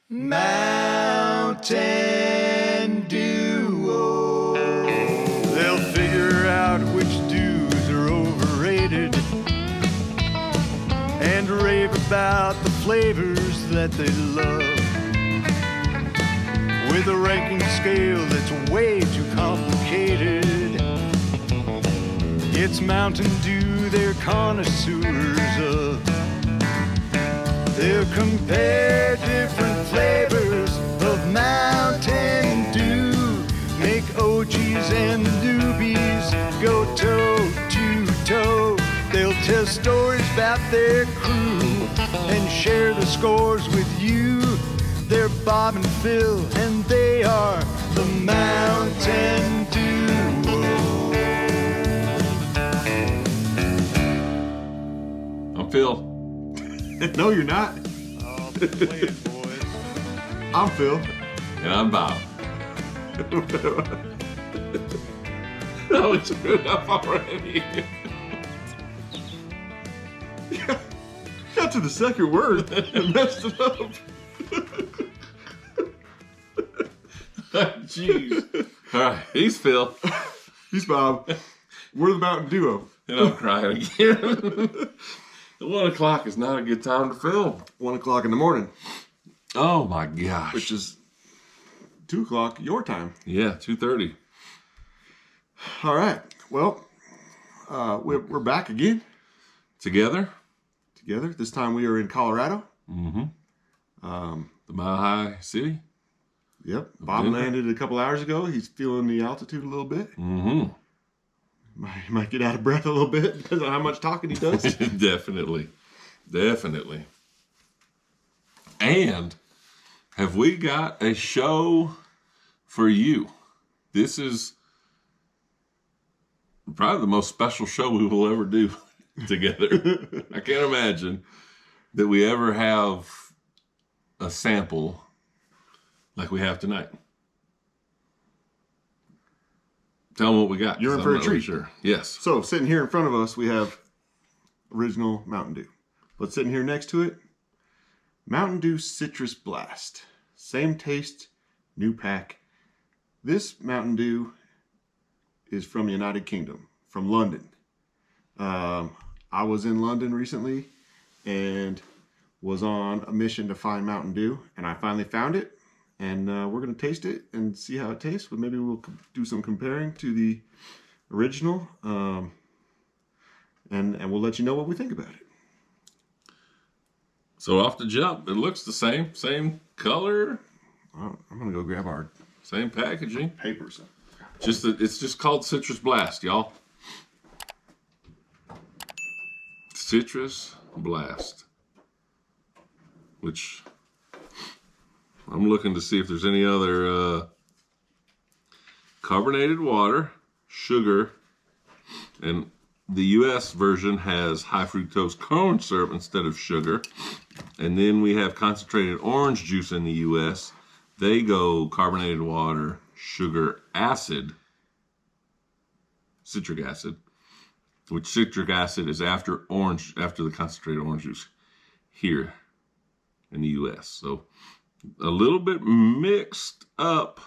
Mountain Duo. They'll figure out which dews are overrated and rave about the flavors that they love. With a ranking scale that's way too complicated, it's Mountain Dew they're connoisseurs of. They'll compare different flavors of Mountain Dew, make OGs and newbies go toe to toe. They'll tell stories about their crew and share the scores with you. They're Bob and Phil, and they are the Mountain Duo. I'm Phil. No, you're not. Oh, play it, boys. I'm Phil. And I'm Bob. No, it's good enough already. Got to the second word and messed it up. Jeez. All right, he's Phil. He's Bob. We're the Mountain Duo. And I'm crying again. 1 o'clock is not a good time to film. 1 o'clock in the morning, Oh my gosh. which is 2 o'clock your time. Yeah, 2:30. All right. Well, we're back again Together? together. This time we are in Colorado. The Mile High City? Yep. Bob Denver. landed a couple hours ago. He's feeling the altitude a little bit. Mm-hmm. Might get out of breath a little bit because of how much talking he does. Definitely. And have we got a show for you? This is probably the most special show we will ever do together. I can't imagine that we ever have a sample like we have tonight. Tell them what we got. You're in 'cause for I'm a not really treat. Sure. Yes. So sitting here in front of us, we have original Mountain Dew. But sitting here next to it, Mountain Dew Citrus Blast. Same taste, new pack. This Mountain Dew is from the United Kingdom, from London. I was in London recently and was on a mission to find Mountain Dew, and I finally found it. And we're going to taste it and see how it tastes. But maybe we'll do some comparing to the original. And we'll let you know what we think about it. So off the jump, it looks the same color, I'm going to go grab our same packaging. papers. Just that it's just called Citrus Blast, y'all. Citrus Blast. Which I'm looking to see if there's any other carbonated water, sugar, and the U.S. version has high fructose corn syrup instead of sugar. And then we have concentrated orange juice in the U.S. They go carbonated water, sugar, acid, citric acid, which citric acid is after the concentrated orange juice here in the U.S. So a little bit mixed up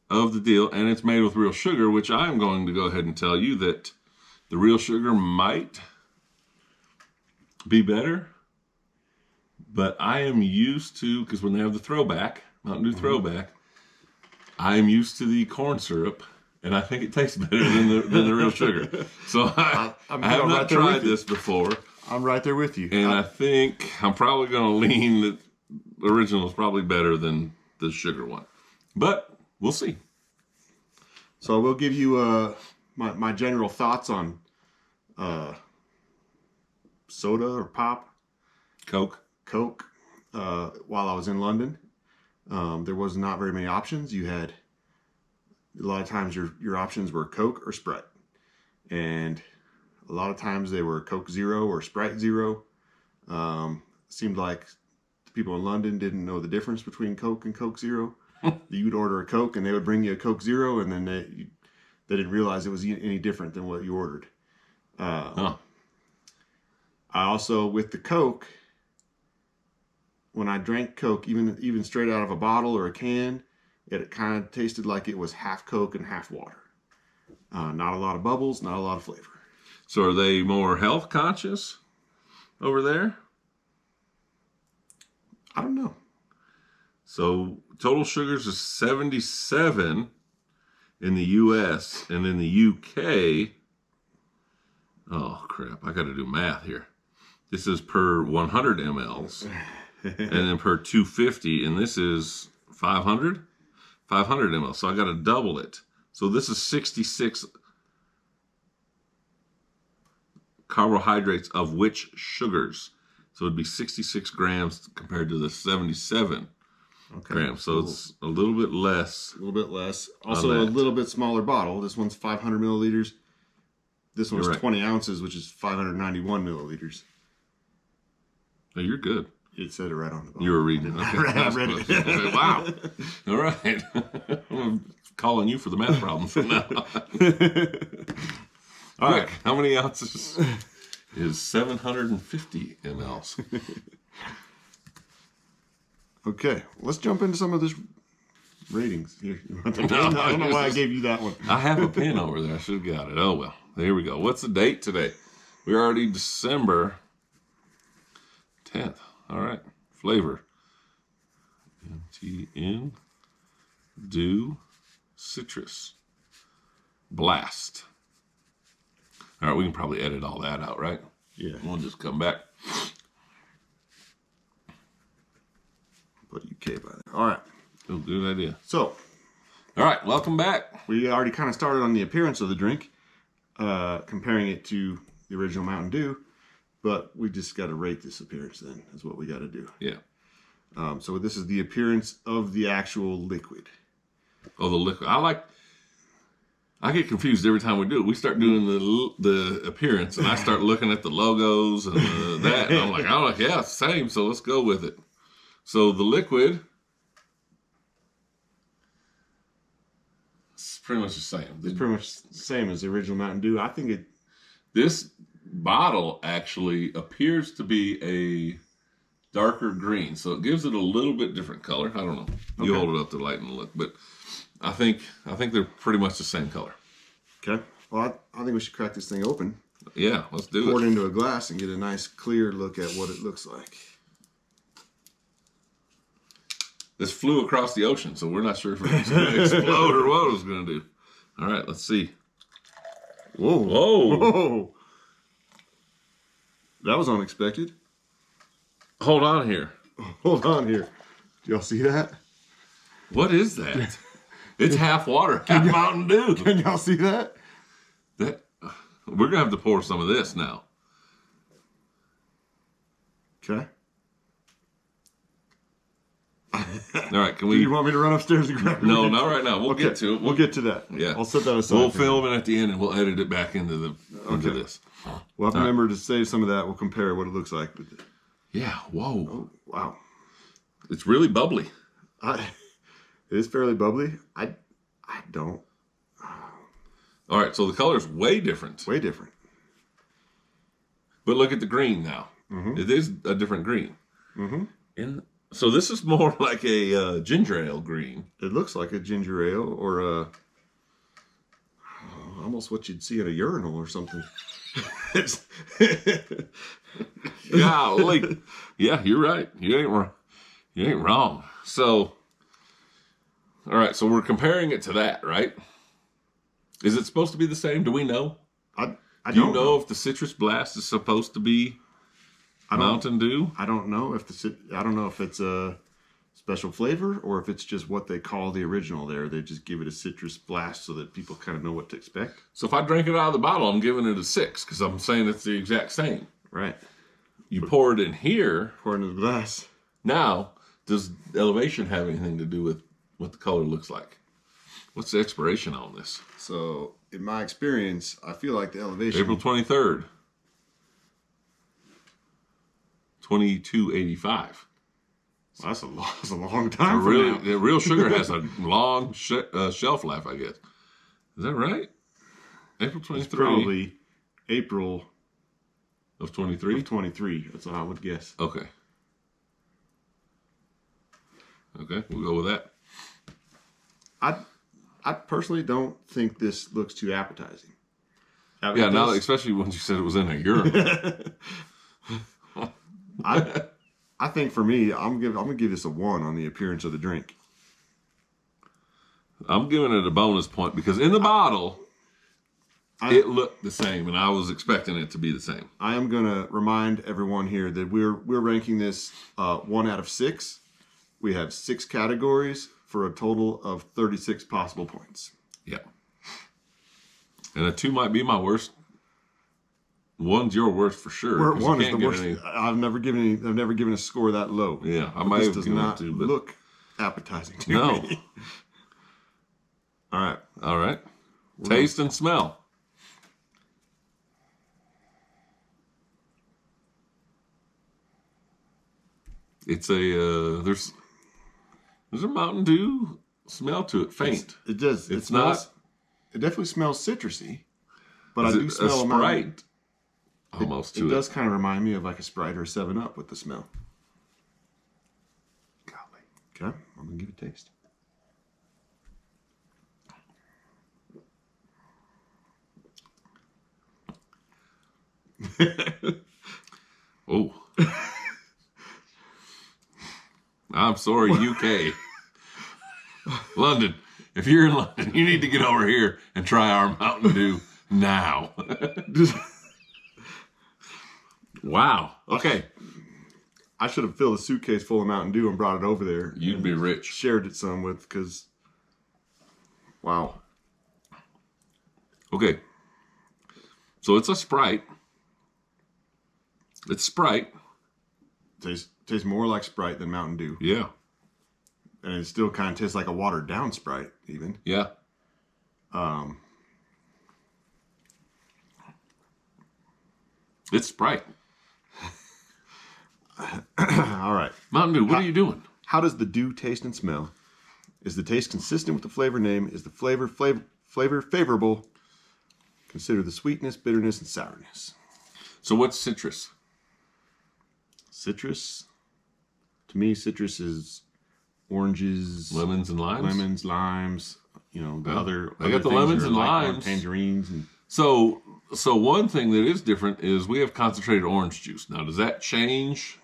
of the deal, and it's made with real sugar, which I'm going to go ahead and tell you that the real sugar might be better, but I am used to, because when they have the throwback, Mountain Dew throwback, I am used to the corn syrup, and I think it tastes better than the real sugar. So I have not right there tried with you. this before, I'm right there with you. and I think I'm probably going to lean that the original is probably better than the sugar one. But we'll see. So I will give you my general thoughts on soda or pop, Coke. Coke. While I was in London, there was not very many options. You had a lot of times your options were Coke or Sprite, and a lot of times they were Coke Zero or Sprite Zero. Seemed like the people in London didn't know the difference between Coke and Coke Zero. You'd order a Coke and they would bring you a Coke Zero, and then they didn't realize it was any different than what you ordered. I also, with the Coke, when I drank Coke, even straight out of a bottle or a can, it kind of tasted like it was half Coke and half water. Not a lot of bubbles, not a lot of flavor. So are they more health conscious over there? I don't know. So total sugars is 77 in the U.S. and in the U.K. Oh, crap. I got to do math here. This is per 100 mLs and then per 250. And this is 500 mL. So I got to double it. So this is 66 carbohydrates of which sugars. So it'd be 66 grams compared to the 77 grams. So it's a little bit less. A little bit less. Also a little bit smaller bottle. This one's 500 milliliters. This one's 20 ounces, which is 591 milliliters. Oh, you're good. It said it right on the bottle. You were reading. Okay. I read it. Wow. All right. I'm calling you for the math problems from now on. All right. How many ounces is 750 mLs? Okay. Let's jump into some of this ratings here. I don't know why I gave you that one. I have a pen over there. I should have got it. Oh, well. Here we go. What's the date today? We're already December 10th. All right. Flavor. MTN DEW Citrus Blast. All right. We can probably edit all that out, right? Yeah. We'll just come back. Put UK by there. All right. Oh, good idea. So. All right. Welcome back. We already kind of started on the appearance of the drink, comparing it to the original Mountain Dew. But we just got to rate this appearance then, is what we got to do. Yeah. So this is the appearance of the actual liquid. Oh, the liquid. I get confused every time we do it. We start doing the appearance, and I start looking at the logos and that. And I'm like, yeah, it's the same, so let's go with it. So the liquid is pretty much the same. It's pretty much the same as the original Mountain Dew. I think This bottle actually appears to be a darker green, so it gives it a little bit different color. I don't know. You hold it up to light and look, but I think they're pretty much the same color. Okay. Well, I think we should crack this thing open. Yeah, let's do Pour it. it into a glass and get a nice clear look at what it looks like. This flew across the ocean, so we're not sure if it was going to explode or what it was going to do. All right, let's see. Whoa. Whoa. Whoa. That was unexpected. Hold on here. Hold on here. Do y'all see that? What is that? It's half water, half Mountain Dew. Can y'all see that? We're going to have to pour some of this now. Okay. All right, can Do we... you want me to run upstairs and grab it? No, not right now. We'll get to it. We'll get to that. Yeah. I'll set that aside. We'll film it at the end, and we'll edit it back into this. We'll have to remember to save some of that. We'll compare what it looks like with it. Yeah, whoa. Oh, wow. It's really bubbly. It is fairly bubbly. I don't. All right, so the color's way different. Way different. But look at the green now. Mm-hmm. It is a different green. Mm-hmm. And so this is more like a ginger ale green. It looks like a ginger ale or almost what you'd see at a urinal or something. Golly. Yeah, you're right. You ain't wrong. So, all right, so we're comparing it to that, right? Is it supposed to be the same? Do we know? I Do you know if the Citrus Blast is supposed to be Mountain Dew? I don't know if it's a special flavor or if it's just what they call the original there. They just give it a Citrus Blast so that people kind of know what to expect. So if I drink it out of the bottle, I'm giving it a 6 because I'm saying it's the exact same. Right. You pour it in here. Pour it into the glass. Now, does elevation have anything to do with what the color looks like? What's the expiration on this? So, in my experience, I feel like the elevation... April 23rd. 2285. Well, that's a long time from now. The real sugar has a long shelf life, I guess. Is that right? April 23. It's probably April of 23? of 23. That's what I would guess. Okay. Okay, we'll go with that. I personally don't think this looks too appetizing. Yeah, now especially once you said it was in a urine. I think for me, I'm gonna give this a 1 on the appearance of the drink. I'm giving it a bonus point because in the bottle, it looked the same, and I was expecting it to be the same. I am gonna remind everyone here that we're ranking this 1 out of 6. We have 6 categories for a total of 36 possible points. Yeah. And a 2 might be my worst. 1's your worst for sure. 1 is the worst. I've never given a score that low. Yeah, I might have does given not it 2, but look appetizing to no. me. All right. Taste and smell. It's a there's a Mountain Dew smell to it, faint. It does. It's not. It definitely smells citrusy, but I do a smell a Sprite almost to it. It does kind of remind me of like a Sprite or a 7-Up with the smell. Golly. Okay, I'm gonna give it a taste. Oh. I'm sorry, UK. London. If you're in London, you need to get over here and try our Mountain Dew now. Wow. Okay. I should have filled a suitcase full of Mountain Dew and brought it over there. You'd be rich. Shared it some with, because, wow. Okay. So it's a Sprite. It's Sprite. Tastes more like Sprite than Mountain Dew. Yeah. And it still kind of tastes like a watered down Sprite, even. Yeah. It's Sprite. All right. Mountain Dew, what are you doing? How does the dew taste and smell? Is the taste consistent with the flavor name? Is the flavor favorable? Consider the sweetness, bitterness, and sourness. So what's citrus? Citrus? To me, citrus is oranges, Lemons and limes? limes. You know, the other. I got other the things lemons are and like limes. Tangerines. And So one thing that is different is we have concentrated orange juice. Now, does that change?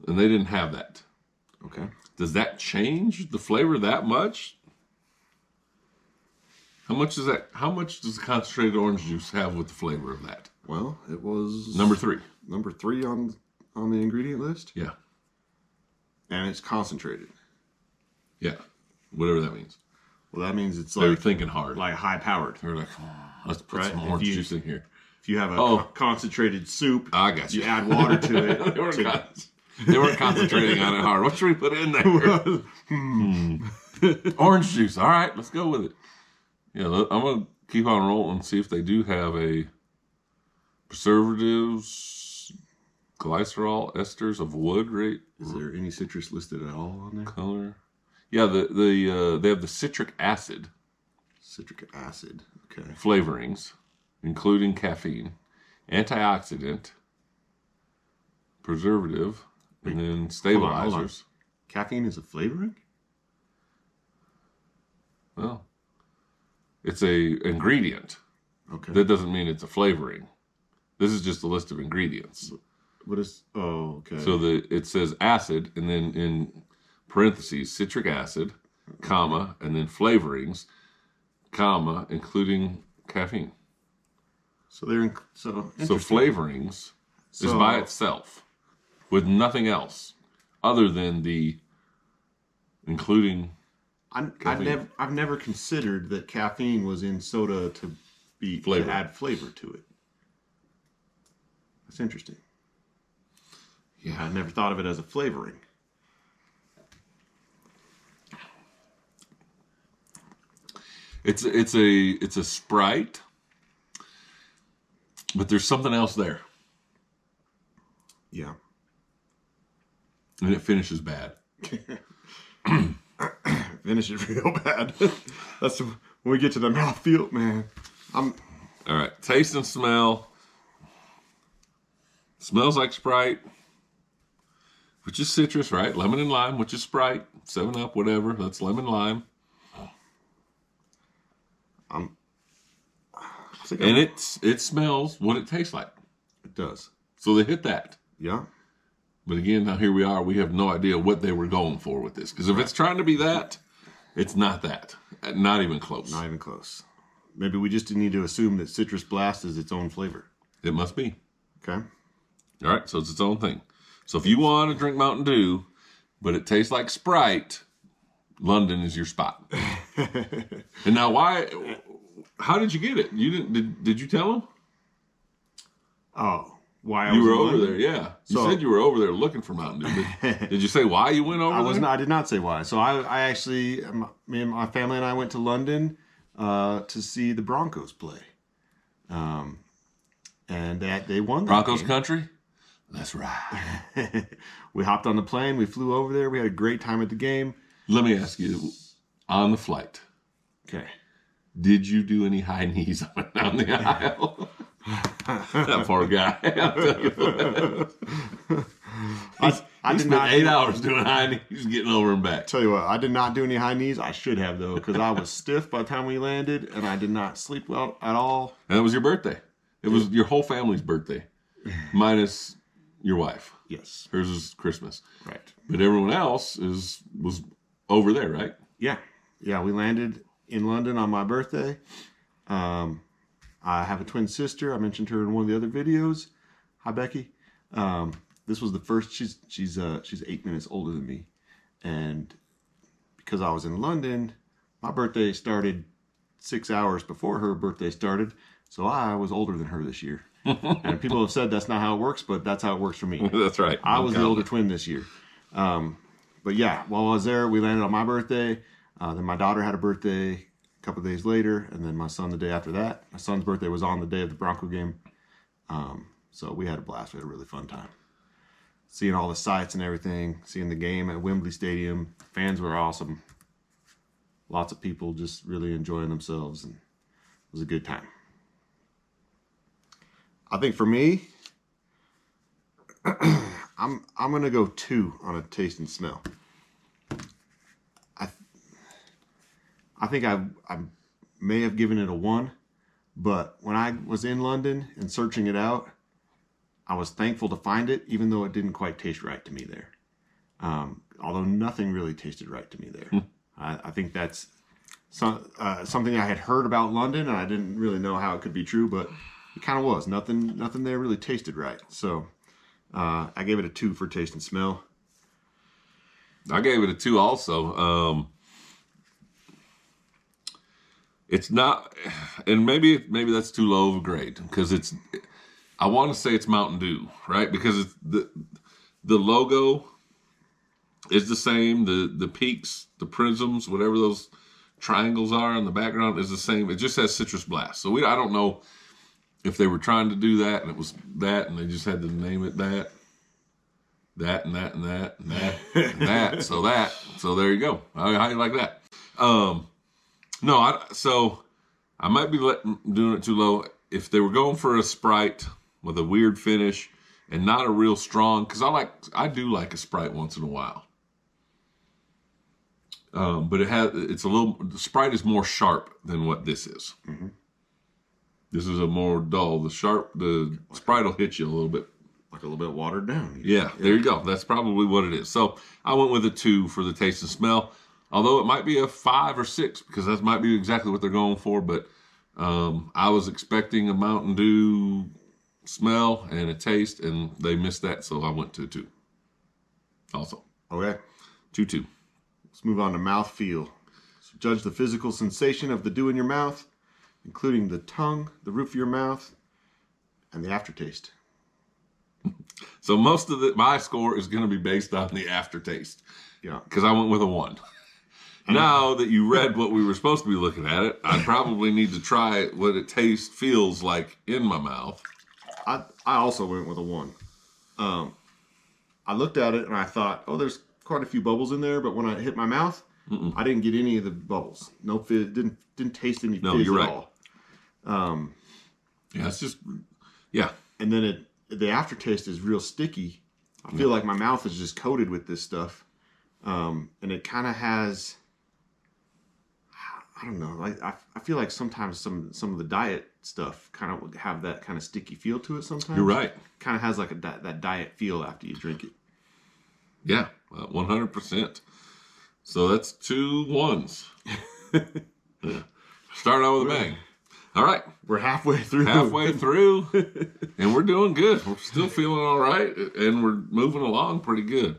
And they didn't have that. okay. Does that change the flavor that much? How much does the concentrated orange juice have with the flavor of that? Well, it was Number 3. Number 3 on the ingredient list, Yeah. and it's concentrated. Yeah. Whatever that means. Well, that means it's They're like thinking hard. high powered. They're like, let's put Right? some If orange you- juice in here. If you have a concentrated soup, I got you. you add water to it. They weren't concentrating on it hard. What should we put in there? Orange juice. All right, let's go with it. Yeah, I'm going to keep on rolling and see if they do have a preservatives, glycerol, esters of wood rate. Is there any citrus listed at all on there? Color. Yeah, they have the citric acid Citric acid. Okay. flavorings, including caffeine, antioxidant, preservative, and then stabilizers. Hold on. Caffeine is a flavoring? Well, it's a ingredient. Okay. That doesn't mean it's a flavoring. This is just a list of ingredients. What is? Oh, okay. So it says acid, and then in parentheses, citric acid, comma, and then flavorings, comma, including caffeine. So they're So interesting. flavorings is by itself, with nothing else, other than the including. I've never considered that caffeine was in soda to add flavor to it. That's interesting. Yeah, I never thought of it as a flavoring. it's a Sprite, but there's something else there, Yeah. and it finishes bad. Finish it real bad. That's when we get to the mouthfeel, man. All right, taste and smell. Smells like Sprite. which is citrus, right? Lemon and lime, which is Sprite, 7-Up, whatever. That's lemon lime. And it smells what it tastes like. It does. So they hit that. Yeah. But again, now here we are. We have no idea what they were going for with this. Because if it's trying to be that, it's not that. Not even close. Not even close. Maybe we just need to assume that Citrus Blast is its own flavor. It must be. Okay. All right, so it's its own thing. So if you want to drink Mountain Dew, but it tastes like Sprite, London is your spot. And now how did you get it? You didn't? Did you tell them? Oh, why you were over there? Yeah, you said you were over there looking for Mountain Dew. Did you say why you went over there? I did not say why. So I actually, me and my family and I went to London to see the Broncos play, and they won. Broncos country. That's right. We hopped on the plane. We flew over there. We had a great time at the game. Let me ask you, on the flight. Okay. Did you do any high knees down the aisle? That poor guy. I did not 8 hours doing high knees, getting over and back. Tell you what, I did not do any high knees. I should have though, because I was stiff by the time we landed, and I did not sleep well at all. And it was your birthday. It was your whole family's birthday, minus your wife. Yes, hers is Christmas. Right, but everyone else was over there, right? Yeah. We landed in London on my birthday. I have a twin sister. I mentioned her in one of the other videos. Hi, Becky. This was the first. She's 8 minutes older than me, and because I was in London, my birthday started 6 hours before her birthday started, so I was older than her this year. And people have said that's not how it works, but that's how it works for me. That's right. I was the older twin this year. But yeah, while I was there, we landed on my birthday. Then my daughter had a birthday a couple of days later, and then my son the day after that. My son's birthday was on the day of the Bronco game. So we had a blast. We had a really fun time. Seeing all the sights and everything, seeing the game at Wembley Stadium. Fans were awesome. Lots of people just really enjoying themselves, and it was a good time. I think for me, I'm gonna go 2 on a taste and smell. I think I may have given it a 1, but when I was in London and searching it out, I was thankful to find it, even though it didn't quite taste right to me there. Although nothing really tasted right to me there. I think that's something I had heard about London, and I didn't really know how it could be true, but it kind of was. Nothing there really tasted right. So I gave it a 2 for taste and smell. I gave it a 2 also. It's not, and maybe that's too low of a grade, because I want to say it's Mountain Dew, right? Because it's the logo is the same, the peaks, the prisms, whatever those triangles are in the background is the same. It just has Citrus Blast. So I don't know if they were trying to do that and it was that, and they just had to name it that and that and that and that and that. So there you go. How you like that? So I might be doing it too low. If they were going for a Sprite with a weird finish and not a real strong, because I do like a Sprite once in a while. But the Sprite is more sharp than what this is. Mm-hmm. This is a more dull. The Sprite will hit you a little bit. Like a little bit watered down. Yeah, there you go. That's probably what it is. So I went with a 2 for the taste and smell. Although it might be a 5 or 6, because that might be exactly what they're going for. But I was expecting a Mountain Dew smell and a taste, and they missed that, so I went to 2. Also. Okay. 2-2. Let's move on to mouthfeel. So judge the physical sensation of the dew in your mouth, including the tongue, the roof of your mouth, and the aftertaste. So most of my score is going to be based on the aftertaste. Yeah. Because I went with a 1. Now that you read what we were supposed to be looking at it, I probably need to try what it feels like in my mouth. I also went with a 1. I looked at it and I thought, there's quite a few bubbles in there, but when I hit my mouth, I didn't get any of the bubbles. No fizz, didn't taste any fizz you're at right. all. Yeah, it's just, yeah. And then the aftertaste is real sticky, I feel like my mouth is just coated with this stuff. And it kind of has, I don't know, like I feel like sometimes some of the diet stuff kind of have that kind of sticky feel to it sometimes. You're right. Kind of has like that diet feel after you drink it. Yeah, 100%. So that's 2 1s. Yeah. Start out with a bang. All right. We're halfway through. And we're doing good. We're still feeling all right, and we're moving along pretty good.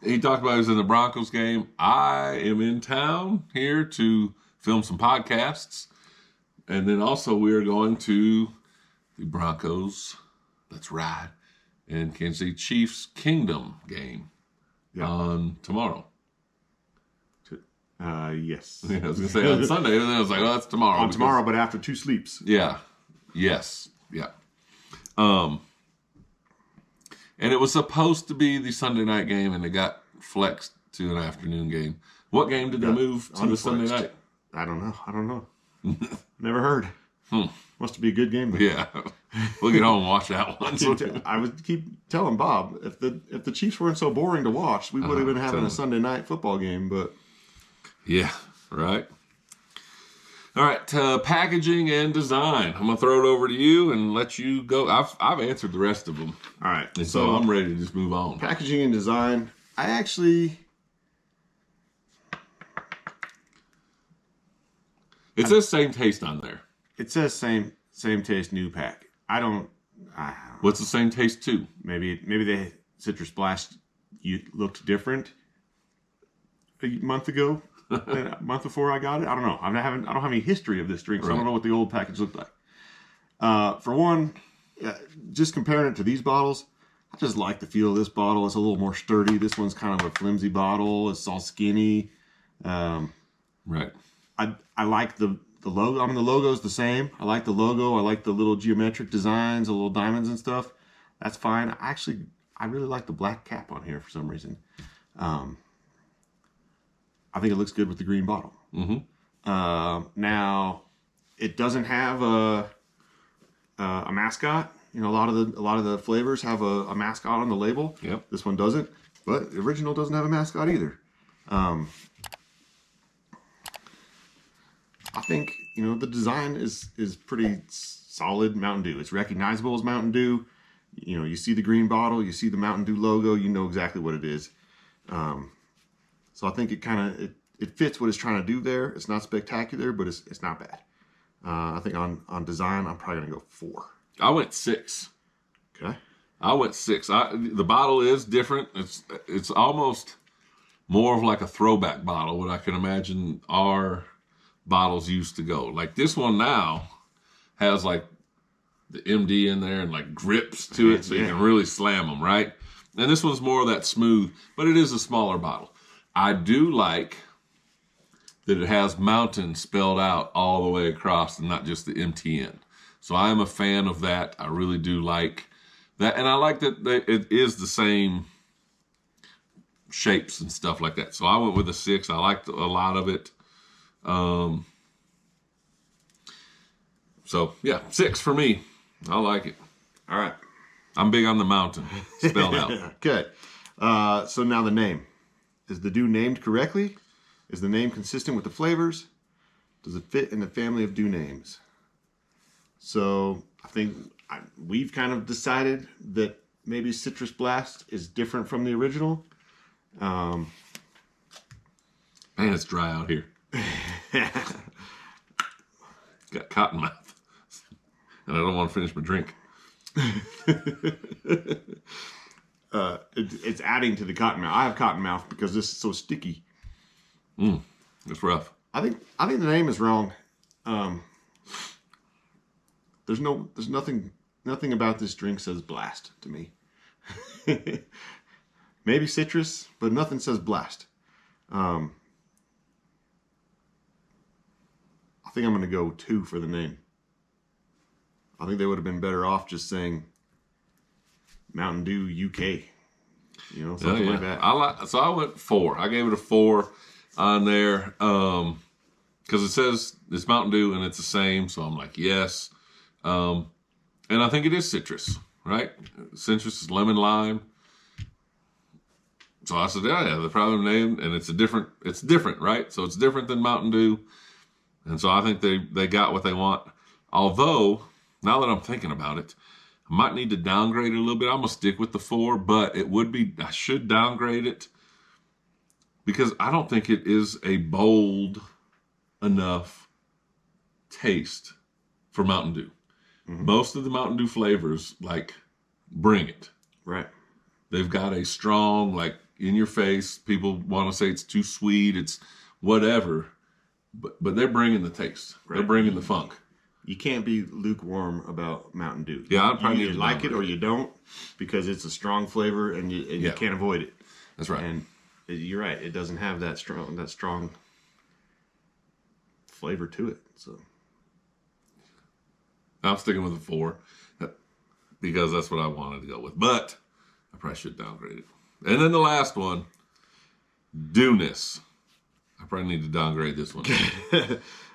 He talked about he was in the Broncos game. I am in town here to film some podcasts. And then also we are going to the Broncos, that's right, and Kansas City Chiefs Kingdom game on tomorrow. Yes. Yeah, I was going to say on Sunday, and then I was like, oh, that's tomorrow. On tomorrow, but after 2 sleeps. Yeah. Yes. Yeah. And it was supposed to be the Sunday night game, and it got flexed to an afternoon game. What game did they move to the Sunday night? I don't know. Never heard. Must be a good game. Yeah. We'll get home and watch that one. I would keep telling Bob, if the Chiefs weren't so boring to watch, we would have been having a Sunday night football game, but... Yeah, right. All right, packaging and design. I'm gonna throw it over to you and let you go. I've answered the rest of them. All right, and so I'm ready to just move on. Packaging and design. I actually. It says same taste on there. It says same taste, new pack. I don't. What's the same taste too? Maybe the Citrus Blast looked different a month ago. A month before I got it. I don't know. I don't have any history of this drink, so I don't know what the old package looked like. For one, just comparing it to these bottles, I just like the feel of this bottle. It's a little more sturdy. This one's kind of a flimsy bottle. It's all skinny. Right. I like the logo. I mean, the logo's the same. I like the logo. I like the little geometric designs, the little diamonds and stuff. That's fine. I really like the black cap on here for some reason. I think it looks good with the green bottle. Mm-hmm. Now, it doesn't have a mascot. You know, a lot of the flavors have a mascot on the label. Yep. This one doesn't, but the original doesn't have a mascot either. I think the design is pretty solid. Mountain Dew. It's recognizable as Mountain Dew. You see the green bottle, you see the Mountain Dew logo, you know exactly what it is. So I think it fits what it's trying to do there. It's not spectacular, but it's not bad. I think on design, I'm probably gonna go 4. I went 6. Okay. I went 6. The bottle is different. It's almost more of like a throwback bottle, what I can imagine our bottles used to go. Like this one now has like the MD in there and like grips to it, so you can really slam them, right? And this one's more of that smooth, but it is a smaller bottle. I do like that it has Mountain spelled out all the way across and not just the MTN. So I am a fan of that. I really do like that. And I like that it is the same shapes and stuff like that. So I went with a 6. I liked a lot of it. So yeah, 6 for me. I like it. All right. I'm big on the Mountain spelled out. Okay. So now the name. Is the Dew named correctly? Is the name consistent with the flavors? Does it fit in the family of Dew names? So I think we've kind of decided that maybe Citrus Blast is different from the original. Man, it's dry out here. Got cotton mouth. And I don't want to finish my drink. It's adding to the cotton mouth. I have cotton mouth because this is so sticky. It's rough. I think the name is wrong. There's nothing about this drink says blast to me. Maybe citrus, but nothing says blast. I think I'm going to go 2 for the name. I think they would have been better off just saying Mountain Dew UK. Something like that. So I went 4. I gave it a 4 on there because it says it's Mountain Dew and it's the same. So I'm like, yes. And I think it is citrus. right? Citrus is lemon lime. So I said, yeah, the problem name, and it's different, right? So it's different than Mountain Dew. And so I think they got what they want. Although, now that I'm thinking about it, I might need to downgrade it a little bit. I'm going to stick with the 4, but I should downgrade it because I don't think it is a bold enough taste for Mountain Dew. Mm-hmm. Most of the Mountain Dew flavors, bring it. Right. They've got a strong, in your face. People want to say it's too sweet. It's whatever. But they're bringing the taste. Right. They're bringing the funk. You can't be lukewarm about Mountain Dew. Yeah, I probably you like it or you don't, because it's a strong flavor and you can't avoid it. That's right. And you're right. It doesn't have that strong flavor to it. So I'm sticking with the 4 because that's what I wanted to go with. But I probably should downgrade it. And then the last one, Dewness. I probably need to downgrade this one.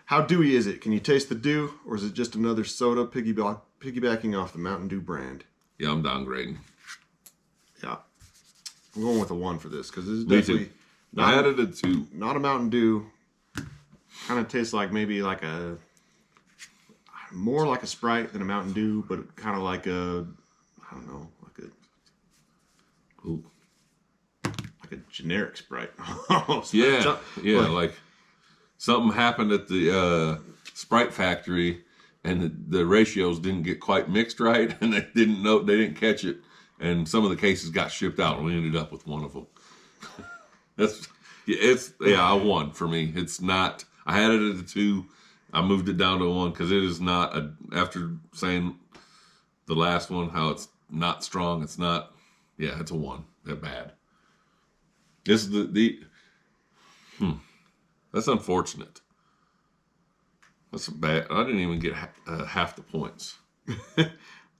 How dewy is it? Can you taste the dew, or is it just another soda piggybacking off the Mountain Dew brand? Yeah, I'm downgrading. Yeah. I'm going with a 1 for this because this is Me definitely too. I added a 2. Not a Mountain Dew. Kind of tastes more like a Sprite than a Mountain Dew, but kind of like a generic Sprite. Almost. Yeah, like something happened at the Sprite factory, and the ratios didn't get quite mixed right, and they didn't catch it, and some of the cases got shipped out, and we ended up with one of them. I won for me. It's not. I had it at a 2. I moved it down to a 1 because it is not after saying the last one how it's not strong. It's not. Yeah, it's a 1. They're bad. This is that's unfortunate. That's bad. I didn't even get half the points.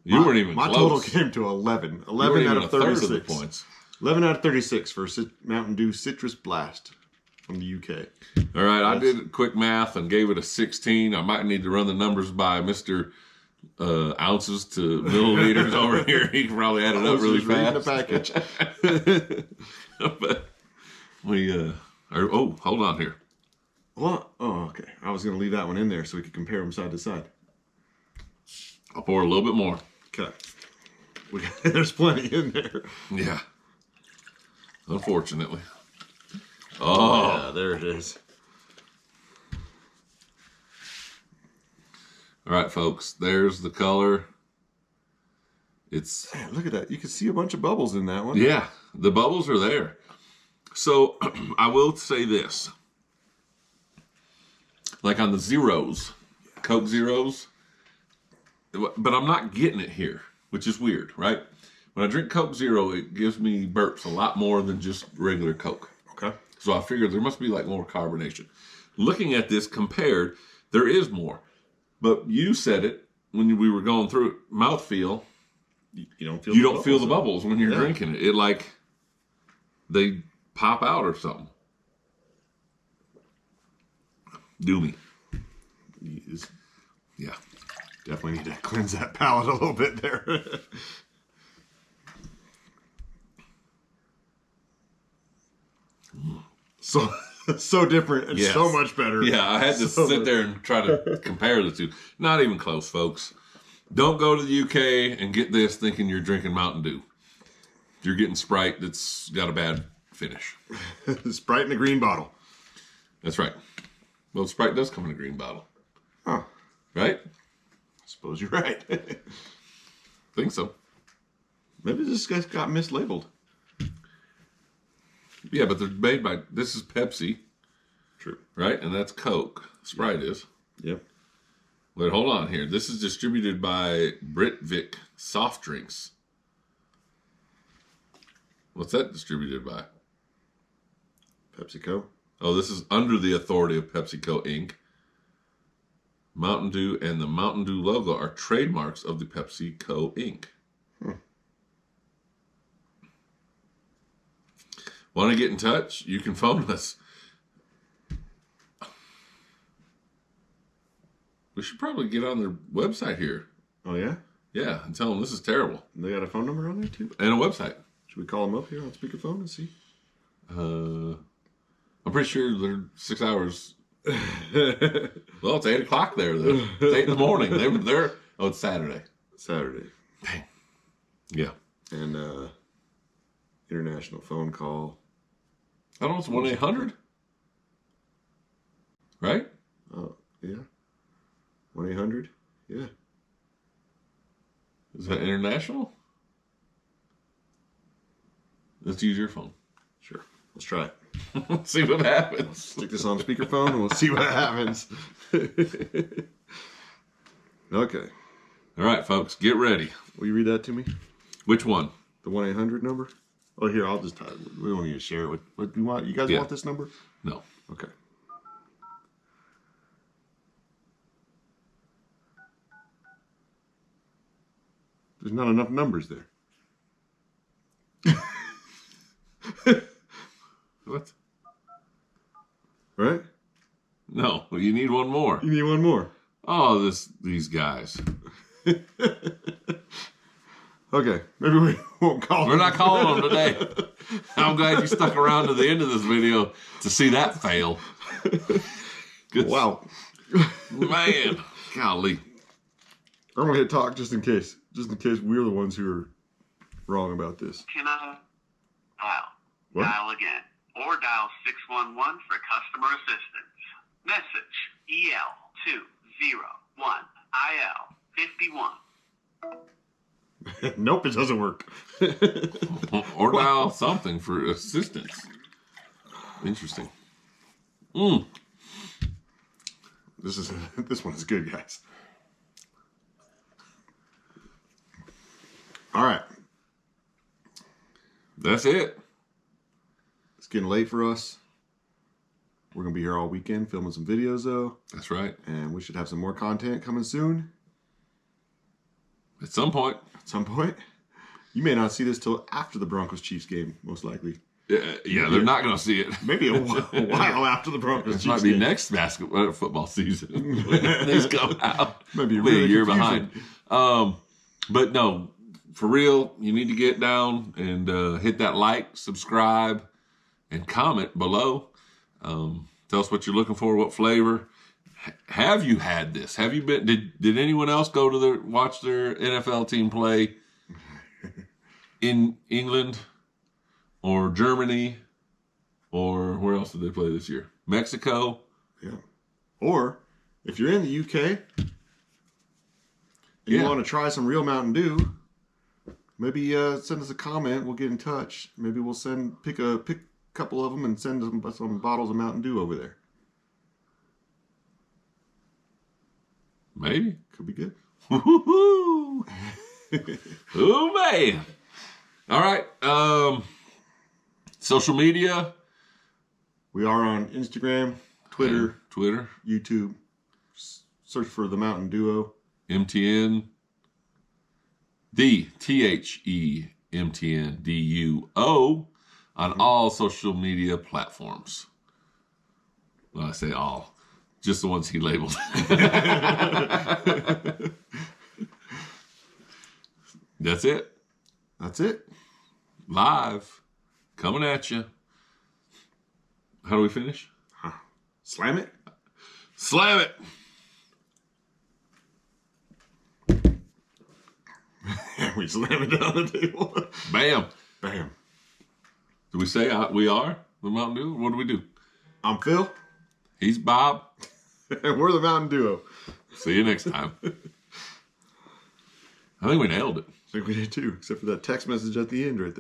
You weren't even close. My total came to 11. 11 out of 36. Of the points. 11 out of 36 for Mountain Dew Citrus Blast from the UK. All right, I did quick math and gave it a 16. I might need to run the numbers by Mr. Ounces to milliliters over here. He can probably add it up really fast. The package. But hold on here. What? Oh, okay. I was going to leave that one in there so we could compare them side to side. I'll pour a little bit more. Okay. There's plenty in there. Yeah. Unfortunately. Oh, yeah, there it is. All right, folks. There's the color. It's... Man, look at that. You can see a bunch of bubbles in that one. Yeah, the bubbles are there. So, I will say this. Like on the Zeros, Coke Zeros, but I'm not getting it here, which is weird, right? When I drink Coke Zero, it gives me burps a lot more than just regular Coke. Okay. So I figured there must be more carbonation. Looking at this compared, there is more. But you said it when we were going through it, mouthfeel. You don't feel the bubbles when you're drinking it. It they pop out or something. Do me. Yeah. Definitely need to cleanse that palate a little bit there. So different and so much better. Yeah, I had to sit there and try to compare the two. Not even close, folks. Don't go to the UK and get this thinking you're drinking Mountain Dew. You're getting Sprite that's got a bad finish. Sprite in a green bottle. That's right. Well, Sprite does come in a green bottle. Huh. Right? I suppose you're right. Think so. Maybe this guy got mislabeled. Yeah, but they're made by... This is Pepsi. True. Right? And that's Coke. Sprite is. Yep. Wait, hold on here. This is distributed by Britvic Soft Drinks. What's that distributed by? PepsiCo. Oh, this is under the authority of PepsiCo Inc. Mountain Dew and the Mountain Dew logo are trademarks of the PepsiCo Inc. Want to get in touch? You can phone us. We should probably get on their website here. Oh, yeah? Yeah, and tell them this is terrible. They got a phone number on there too? And a website. Should we call them up here on speakerphone and see? I'm pretty sure they're 6 hours. Well, it's 8 o'clock there, though. It's 8 in the morning. They were there. Oh, it's Saturday. Saturday. Dang. Yeah. And international phone call. I don't know, it's 1-800. Right? Oh, yeah. 1-800. Yeah. Is that international? Let's use your phone. Sure. Let's try it. Let's see what happens. Stick this on speakerphone and we'll see what happens. Okay. All right, folks, get ready. Will you read that to me? Which one? The 1-800 number? Oh, here, I'll just type it. We don't need to share it. What do you want? You guys want this number? No. Okay. There's not enough numbers there. What? Right? No, you need one more. You need one more. Oh, these guys. Okay, maybe we won't call We're not calling them today. I'm glad you stuck around to the end of this video to see that fail. Wow. Man, golly. I'm going to hit talk just in case we're the ones who are wrong about this. Can I dial? What? Dial again. Or dial 611 for customer assistance. Message EL201IL51. Nope, it doesn't work. Or dial something for assistance. Interesting. This one is good, guys. All right. That's it. It's getting late for us. We're going to be here all weekend filming some videos, though. That's right. And we should have some more content coming soon. At some point. At some point. You may not see this till after the Broncos-Chiefs game, most likely. Yeah, they're not going to see it. Maybe a while after the Broncos-Chiefs It might game. be next football season when these come out. Might be We'll really a year confusing. behind. But no, for real, you need to get down and hit that like, subscribe, and comment below. Tell us what you're looking for, what flavor. Have you had this? Have you been? Did anyone else go to watch their NFL team play in England or Germany, or where else did they play this year? Mexico. Yeah. Or if you're in the UK and you want to try some real Mountain Dew, maybe send us a comment. We'll get in touch. Maybe we'll pick a couple of them and send some bottles of Mountain Dew over there. Maybe. Could be good. Woo-hoo-hoo. Oh, man. All right. Social media. We are on Instagram, Twitter, YouTube. Search for the Mountain Duo. MTN. MTN DEW on all social media platforms. Well, I say all. Just the ones he labeled. That's it. That's it. Live. Coming at you. How do we finish? Slam it. Slam it. We slam it down the table. Bam. Bam. Do we say we are the Mountain Dew? What do we do? I'm Phil. He's Bob. And we're the Mountain Duo. See you next time. I think we nailed it. I think we did too, except for that text message at the end right there.